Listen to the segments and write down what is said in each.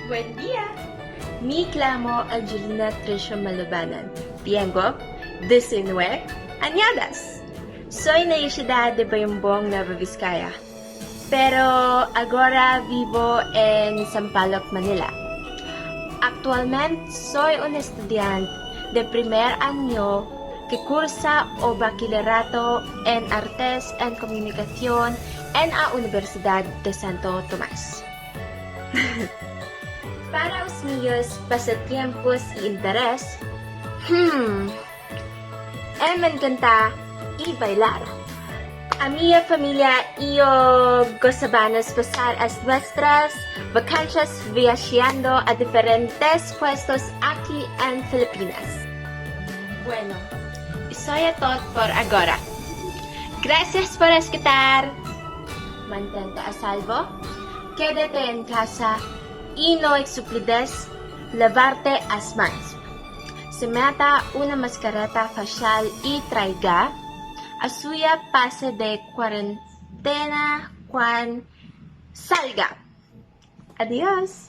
Buen día! Mi clamo Angelina Tricia Malubanan. Tengo 19 añadas. Soy nacida de Bayambong, Nueva Vizcaya. Pero ahora vivo en Sampaloc, Manila. Actualmente soy un estudiante de primer año que cursa o bachillerato en Artes en Comunicación en la Universidad de Santo Tomás. Para os míos pasatiempos y interés, me encanta y bailar. A mi familia y yo gozamos pasar nuestras vacaciones viajando a diferentes puestos aquí en Filipinas. Bueno, eso es todo por ahora. Gracias por escuchar. Mantente a salvo, quédate en casa y no olvides lavarte las manos. Se meta una mascareta facial y traiga a suya pase de cuarentena cuando salga. Adiós.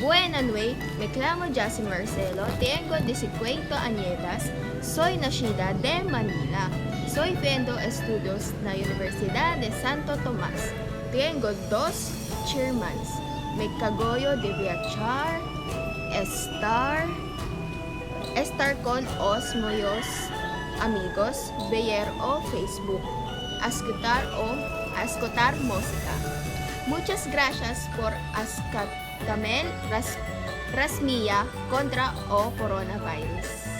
Buenas noches, me llamo Jassy Marcelo, tengo 18 años, soy nacida de Manila. Soy viendo estudios en la Universidad de Santo Tomás. Tengo 2 chairmans. Me cagoyo de viajar, estar con os meus amigos, ver o Facebook, escuchar música. Muchas gracias por escucharme rasmia contra o coronavirus.